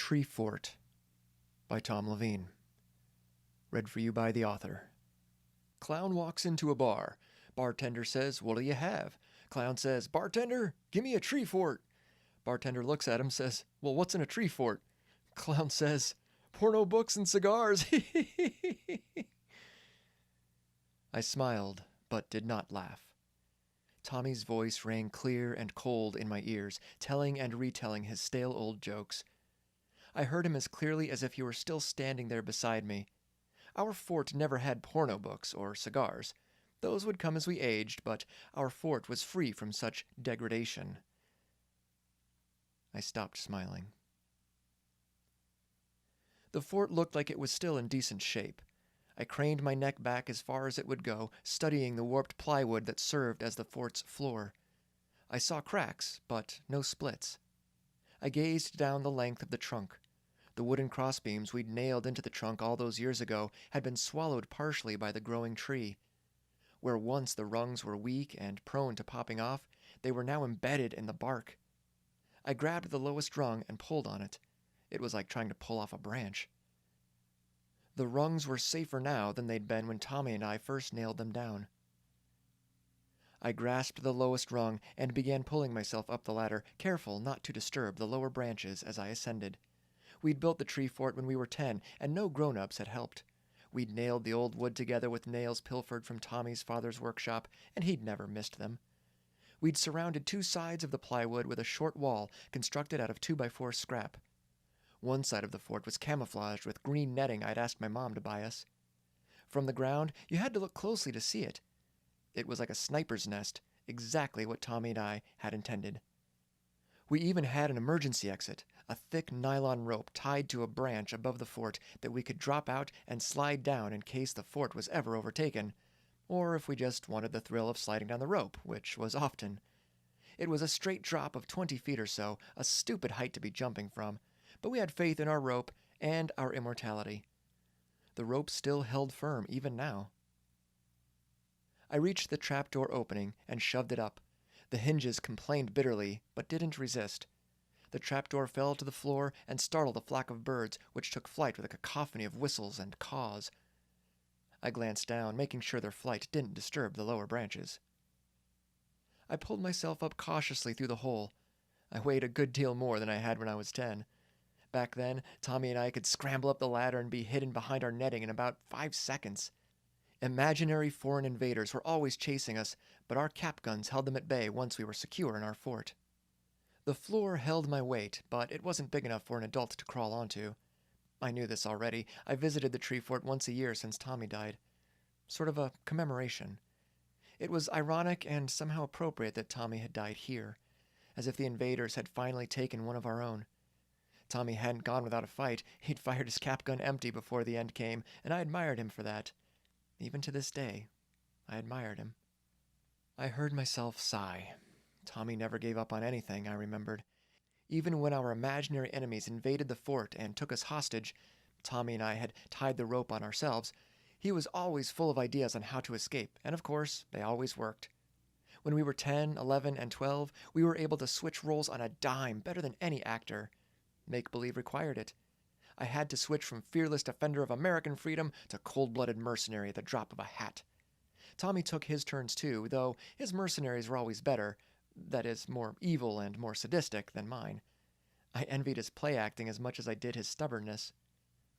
Tree Fort by Tom Leveen. Read for you by the author. Clown walks into a bar. Bartender says, "What'll you have?" Clown says, "Bartender, give me a tree fort." Bartender looks at him, says, "Well, what's in a tree fort?" Clown says, "Porno books and cigars." I smiled, but did not laugh. Tommy's voice rang clear and cold in my ears, telling and retelling his stale old jokes. I heard him as clearly as if he were still standing there beside me. Our fort never had porno books or cigars. Those would come as we aged, but our fort was free from such degradation. I stopped smiling. The fort looked like it was still in decent shape. I craned my neck back as far as it would go, studying the warped plywood that served as the fort's floor. I saw cracks, but no splits. I gazed down the length of the trunk. The wooden crossbeams we'd nailed into the trunk all those years ago had been swallowed partially by the growing tree. Where once the rungs were weak and prone to popping off, they were now embedded in the bark. I grabbed the lowest rung and pulled on it. It was like trying to pull off a branch. The rungs were safer now than they'd been when Tommy and I first nailed them down. I grasped the lowest rung and began pulling myself up the ladder, careful not to disturb the lower branches as I ascended. We'd built the tree fort when we were 10, and no grown-ups had helped. We'd nailed the old wood together with nails pilfered from Tommy's father's workshop, and he'd never missed them. We'd surrounded two sides of the plywood with a short wall constructed out of 2x4 scrap. One side of the fort was camouflaged with green netting I'd asked my mom to buy us. From the ground, you had to look closely to see it. It was like a sniper's nest, exactly what Tommy and I had intended. We even had an emergency exit, a thick nylon rope tied to a branch above the fort that we could drop out and slide down in case the fort was ever overtaken, or if we just wanted the thrill of sliding down the rope, which was often. It was a straight drop of 20 feet or so, a stupid height to be jumping from, but we had faith in our rope and our immortality. The rope still held firm even now. I reached the trapdoor opening and shoved it up. The hinges complained bitterly, but didn't resist. The trapdoor fell to the floor and startled a flock of birds, which took flight with a cacophony of whistles and caws. I glanced down, making sure their flight didn't disturb the lower branches. I pulled myself up cautiously through the hole. I weighed a good deal more than I had when I was 10. Back then, Tommy and I could scramble up the ladder and be hidden behind our netting in about 5 seconds. Imaginary foreign invaders were always chasing us, but our cap guns held them at bay once we were secure in our fort. The floor held my weight, but it wasn't big enough for an adult to crawl onto. I knew this already. I visited the tree fort once a year since Tommy died. Sort of a commemoration. It was ironic and somehow appropriate that Tommy had died here, as if the invaders had finally taken one of our own. Tommy hadn't gone without a fight. He'd fired his cap gun empty before the end came, and I admired him for that. Even to this day, I admired him. I heard myself sigh. Tommy never gave up on anything, I remembered. Even when our imaginary enemies invaded the fort and took us hostage, Tommy and I had tied the rope on ourselves. He was always full of ideas on how to escape, and of course, they always worked. When we were 10, 11, and 12, we were able to switch roles on a dime better than any actor. Make-believe required it. I had to switch from fearless defender of American freedom to cold-blooded mercenary at the drop of a hat. Tommy took his turns too, though his mercenaries were always better, that is, more evil and more sadistic than mine. I envied his play acting as much as I did his stubbornness.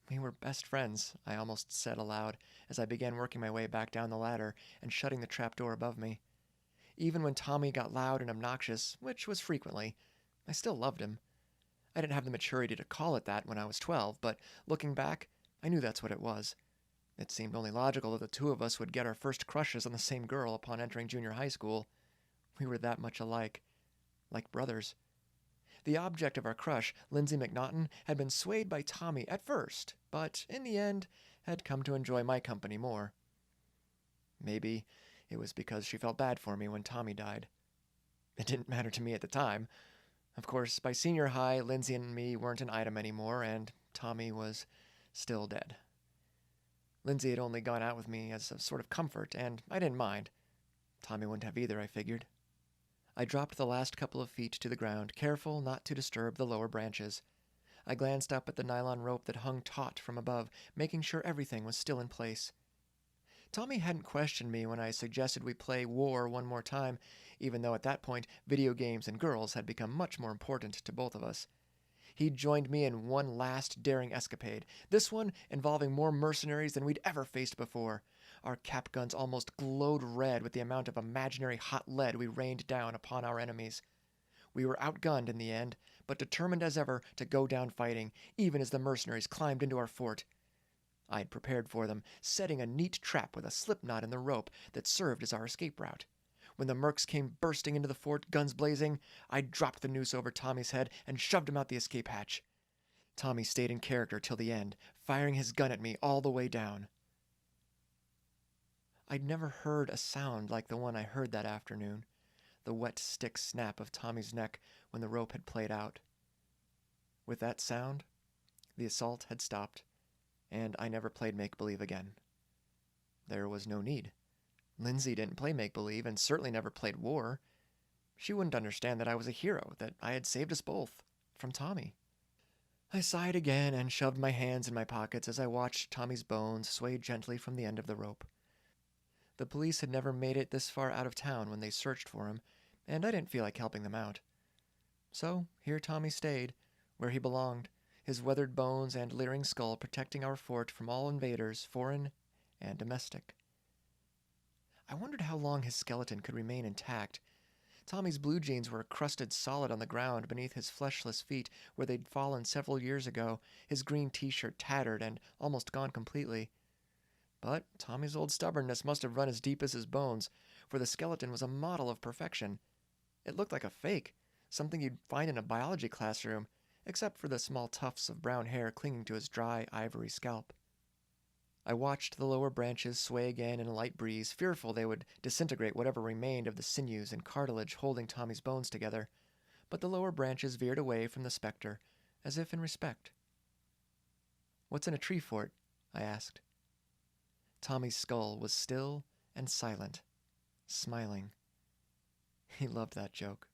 We were best friends, I almost said aloud, as I began working my way back down the ladder and shutting the trapdoor above me. Even when Tommy got loud and obnoxious, which was frequently, I still loved him. I didn't have the maturity to call it that when I was 12, but looking back, I knew that's what it was. It seemed only logical that the two of us would get our first crushes on the same girl upon entering junior high school. We were that much alike. Like brothers. The object of our crush, Lindsay McNaughton, had been swayed by Tommy at first, but in the end had come to enjoy my company more. Maybe it was because she felt bad for me when Tommy died. It didn't matter to me at the time. Of course, by senior high, Lindsay and me weren't an item anymore, and Tommy was still dead. Lindsay had only gone out with me as a sort of comfort, and I didn't mind. Tommy wouldn't have either, I figured. I dropped the last couple of feet to the ground, careful not to disturb the lower branches. I glanced up at the nylon rope that hung taut from above, making sure everything was still in place. Tommy hadn't questioned me when I suggested we play war one more time, even though at that point video games and girls had become much more important to both of us. He'd joined me in one last daring escapade, this one involving more mercenaries than we'd ever faced before. Our cap guns almost glowed red with the amount of imaginary hot lead we rained down upon our enemies. We were outgunned in the end, but determined as ever to go down fighting, even as the mercenaries climbed into our fort. I had prepared for them, setting a neat trap with a slip knot in the rope that served as our escape route. When the mercs came bursting into the fort, guns blazing, I dropped the noose over Tommy's head and shoved him out the escape hatch. Tommy stayed in character till the end, firing his gun at me all the way down. I'd never heard a sound like the one I heard that afternoon, the wet stick snap of Tommy's neck when the rope had played out. With that sound, the assault had stopped, and I never played make-believe again. There was no need. Lindsay didn't play make-believe and certainly never played war. She wouldn't understand that I was a hero, that I had saved us both from Tommy. I sighed again and shoved my hands in my pockets as I watched Tommy's bones sway gently from the end of the rope. The police had never made it this far out of town when they searched for him, and I didn't feel like helping them out. So here Tommy stayed, where he belonged, his weathered bones and leering skull protecting our fort from all invaders, foreign and domestic. I wondered how long his skeleton could remain intact. Tommy's blue jeans were crusted solid on the ground beneath his fleshless feet where they'd fallen several years ago, his green t-shirt tattered and almost gone completely. But Tommy's old stubbornness must have run as deep as his bones, for the skeleton was a model of perfection. It looked like a fake, something you'd find in a biology classroom, except for the small tufts of brown hair clinging to his dry, ivory scalp. I watched the lower branches sway again in a light breeze, fearful they would disintegrate whatever remained of the sinews and cartilage holding Tommy's bones together, but the lower branches veered away from the specter, as if in respect. "What's in a tree fort?" I asked. Tommy's skull was still and silent, smiling. He loved that joke.